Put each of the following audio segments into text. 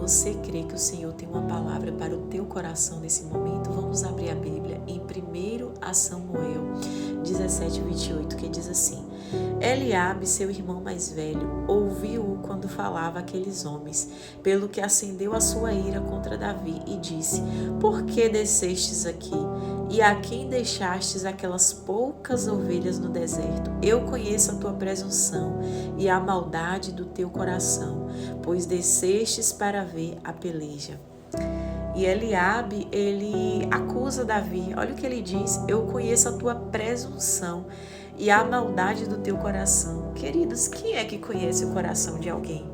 você crê que o Senhor tem uma palavra para o teu coração nesse momento, vamos abrir a Bíblia em 1 Samuel 17:28, que diz assim: Eliabe, seu irmão mais velho, ouviu-o quando falava aqueles homens, pelo que acendeu a sua ira contra Davi e disse: Por que descestes aqui? E a quem deixastes aquelas poucas ovelhas no deserto? Eu conheço a tua presunção e a maldade do teu coração, pois descestes para ver a peleja. E Eliabe, ele acusa Davi. Olha o que ele diz: eu conheço a tua presunção e a maldade do teu coração. Queridos, quem é que conhece o coração de alguém?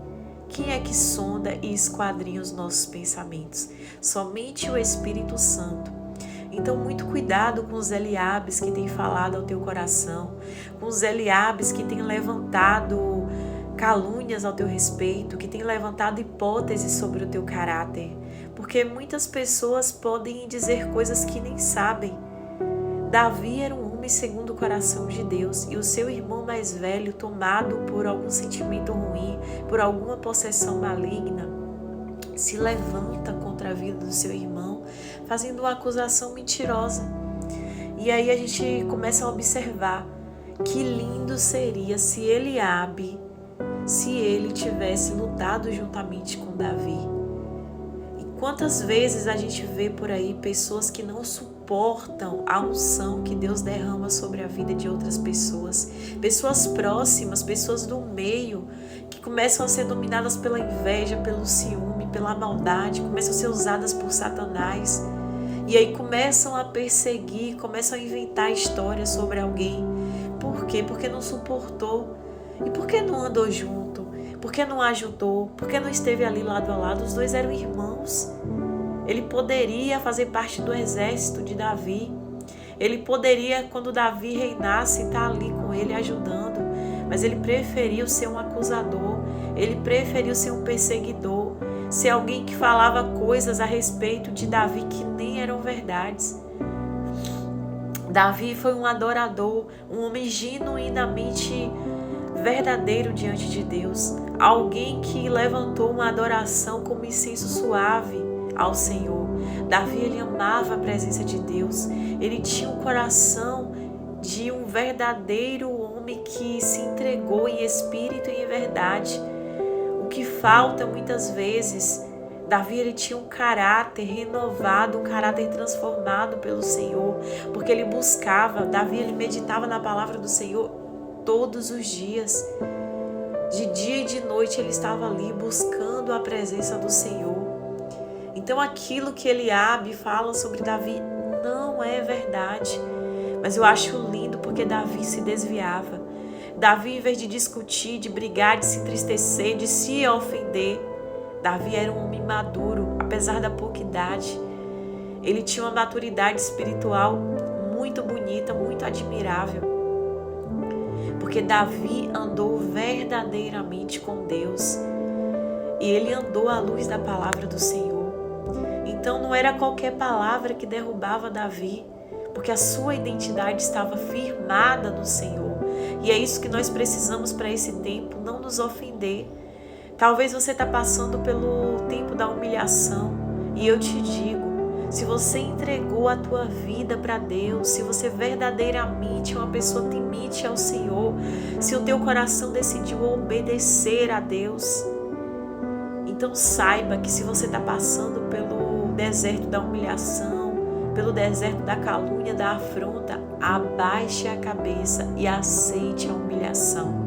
Quem é que sonda e esquadrinha os nossos pensamentos? Somente o Espírito Santo. Então, muito cuidado com os Eliabes que têm falado ao teu coração, com os Eliabes que têm levantado calúnias ao teu respeito, que têm levantado hipóteses sobre o teu caráter, porque muitas pessoas podem dizer coisas que nem sabem. Davi era um homem segundo o coração de Deus, e o seu irmão mais velho, tomado por algum sentimento ruim, por alguma possessão maligna, se levanta contra a vida do seu irmão, fazendo uma acusação mentirosa. E aí a gente começa a observar que lindo seria se Eliabe, se ele tivesse lutado juntamente com Davi. E quantas vezes a gente vê por aí pessoas que não suportam a unção que Deus derrama sobre a vida de outras pessoas, pessoas próximas, pessoas do meio, que começam a ser dominadas pela inveja, pelo ciúme, pela maldade, começam a ser usadas por Satanás. E aí começam a perseguir, começam a inventar histórias sobre alguém. Por quê? Porque não suportou. E por que não andou junto? Por que não ajudou? Por que não esteve ali lado a lado? Os dois eram irmãos. Ele poderia fazer parte do exército de Davi. Ele poderia, quando Davi reinasse, estar ali com ele ajudando. Mas ele preferiu ser um acusador. Ele preferiu ser um perseguidor. Ser alguém que falava coisas a respeito de Davi que nem eram verdades. Davi foi um adorador, um homem genuinamente verdadeiro diante de Deus. Alguém que levantou uma adoração como incenso suave ao Senhor. Davi, ele amava a presença de Deus. Ele tinha um coração de um verdadeiro homem que se entregou em espírito e em verdade. O que falta muitas vezes, Davi, ele tinha um caráter renovado, um caráter transformado pelo Senhor, porque ele buscava, Davi, ele meditava na palavra do Senhor todos os dias. De dia e de noite ele estava ali buscando a presença do Senhor. Então aquilo que Eliabe fala sobre Davi não é verdade. Mas eu acho lindo porque Davi se desviava. Davi, em vez de discutir, de brigar, de se entristecer, de se ofender, Davi era um homem maduro, apesar da pouca idade. Ele tinha uma maturidade espiritual muito bonita, muito admirável. Porque Davi andou verdadeiramente com Deus. E ele andou à luz da palavra do Senhor. Então não era qualquer palavra que derrubava Davi, porque a sua identidade estava firmada no Senhor. E é isso que nós precisamos para esse tempo, não nos ofender. Talvez você está passando pelo tempo da humilhação, e eu te digo, se você entregou a tua vida para Deus, se você verdadeiramente é uma pessoa temente ao Senhor, se o teu coração decidiu obedecer a Deus, então saiba que se você está passando pelo deserto da humilhação, pelo deserto da calúnia, da afronta, abaixe a cabeça e aceite a humilhação.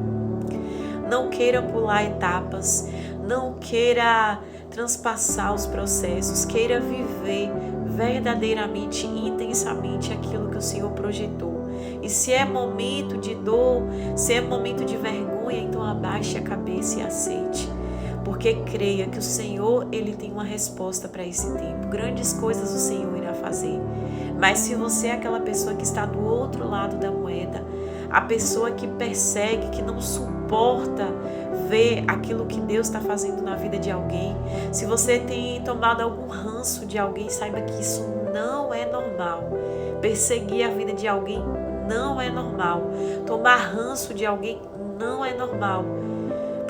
Não queira pular etapas, não queira transpassar os processos, queira viver verdadeiramente, intensamente aquilo que o Senhor projetou. E se é momento de dor, se é momento de vergonha, então abaixe a cabeça e aceite. Porque creia que o Senhor, ele tem uma resposta para esse tempo. Grandes coisas o Senhor irá fazer. Mas se você é aquela pessoa que está do outro lado da moeda, a pessoa que persegue, que não suporta ver aquilo que Deus está fazendo na vida de alguém, se você tem tomado algum ranço de alguém, saiba que isso não é normal. Perseguir a vida de alguém não é normal. Tomar ranço de alguém não é normal.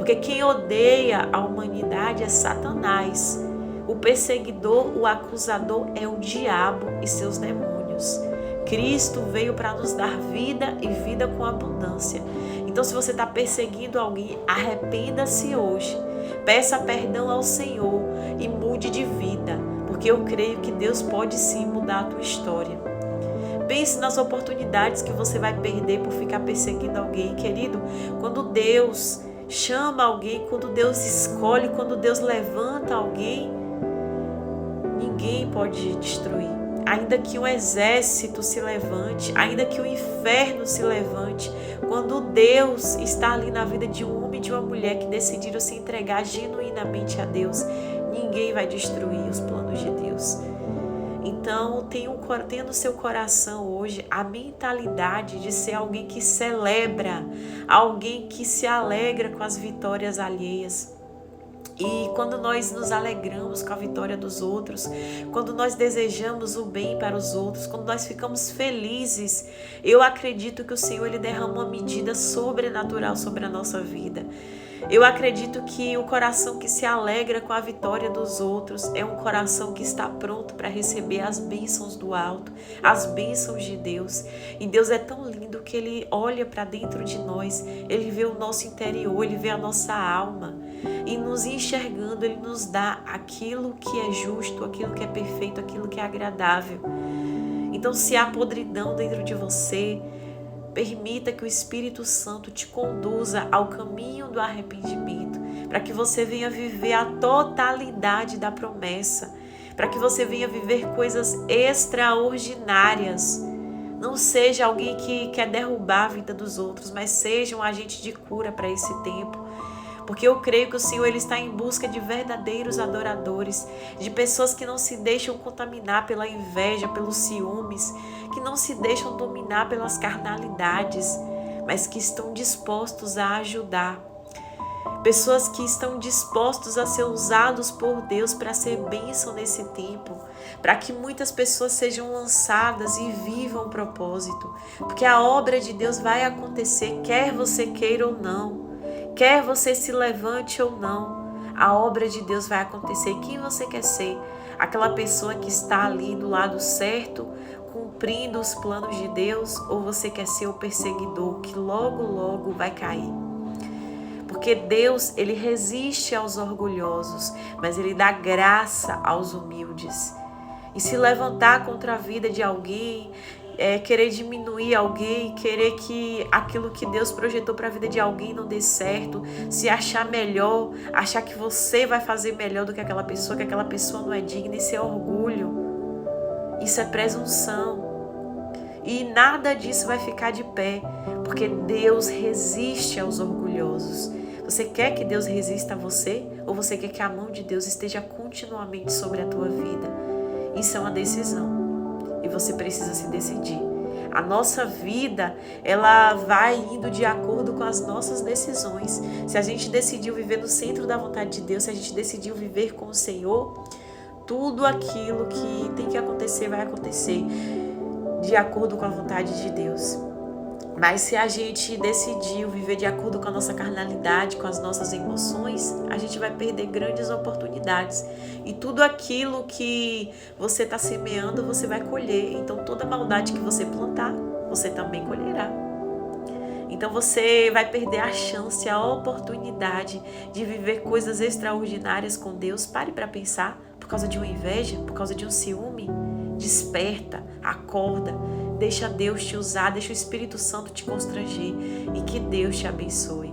Porque quem odeia a humanidade é Satanás. O perseguidor, o acusador é o diabo e seus demônios. Cristo veio para nos dar vida e vida com abundância. Então, se você está perseguindo alguém, arrependa-se hoje. Peça perdão ao Senhor e mude de vida, porque eu creio que Deus pode sim mudar a tua história. Pense nas oportunidades que você vai perder por ficar perseguindo alguém, querido. Quando Deus chama alguém, quando Deus escolhe, quando Deus levanta alguém, ninguém pode destruir. Ainda que um exército se levante, ainda que o inferno se levante, quando Deus está ali na vida de um homem e de uma mulher que decidiram se entregar genuinamente a Deus, ninguém vai destruir os planos de Deus. Então, tenha no seu coração hoje a mentalidade de ser alguém que celebra, alguém que se alegra com as vitórias alheias. E quando nós nos alegramos com a vitória dos outros, quando nós desejamos o bem para os outros, quando nós ficamos felizes, eu acredito que o Senhor ele derrama uma medida sobrenatural sobre a nossa vida. Eu acredito que o coração que se alegra com a vitória dos outros é um coração que está pronto para receber as bênçãos do alto, as bênçãos de Deus. E Deus é tão lindo que Ele olha para dentro de nós, Ele vê o nosso interior, Ele vê a nossa alma. E nos enxergando, Ele nos dá aquilo que é justo, aquilo que é perfeito, aquilo que é agradável. Então, se há podridão dentro de você, permita que o Espírito Santo te conduza ao caminho do arrependimento, para que você venha viver a totalidade da promessa, para que você venha viver coisas extraordinárias. Não seja alguém que quer derrubar a vida dos outros, mas seja um agente de cura para esse tempo. Porque eu creio que o Senhor ele está em busca de verdadeiros adoradores, de pessoas que não se deixam contaminar pela inveja, pelos ciúmes, que não se deixam dominar pelas carnalidades, mas que estão dispostos a ajudar. Pessoas que estão dispostos a ser usados por Deus para ser bênção nesse tempo, para que muitas pessoas sejam lançadas e vivam o propósito. Porque a obra de Deus vai acontecer, quer você queira ou não. Quer você se levante ou não, a obra de Deus vai acontecer. Quem você quer ser? Aquela pessoa que está ali do lado certo, cumprindo os planos de Deus? Ou você quer ser o perseguidor que logo, logo vai cair? Porque Deus, Ele resiste aos orgulhosos, mas Ele dá graça aos humildes. E se levantar contra a vida de alguém, querer diminuir alguém, querer que aquilo que Deus projetou para a vida de alguém não dê certo, se achar melhor, achar que você vai fazer melhor do que aquela pessoa não é digna, isso é orgulho, isso é presunção. E nada disso vai ficar de pé, porque Deus resiste aos orgulhosos. Você quer que Deus resista a você? Ou você quer que a mão de Deus esteja continuamente sobre a tua vida? Isso é uma decisão. E você precisa se decidir. A nossa vida, ela vai indo de acordo com as nossas decisões. Se a gente decidiu viver no centro da vontade de Deus, se a gente decidiu viver com o Senhor, tudo aquilo que tem que acontecer vai acontecer de acordo com a vontade de Deus. Mas se a gente decidiu viver de acordo com a nossa carnalidade, com as nossas emoções, a gente vai perder grandes oportunidades. E tudo aquilo que você está semeando, você vai colher. Então toda maldade que você plantar, você também colherá. Então você vai perder a chance, a oportunidade de viver coisas extraordinárias com Deus. Pare para pensar, por causa de uma inveja, por causa de um ciúme. Desperta, acorda, deixa Deus te usar, deixa o Espírito Santo te constranger e que Deus te abençoe.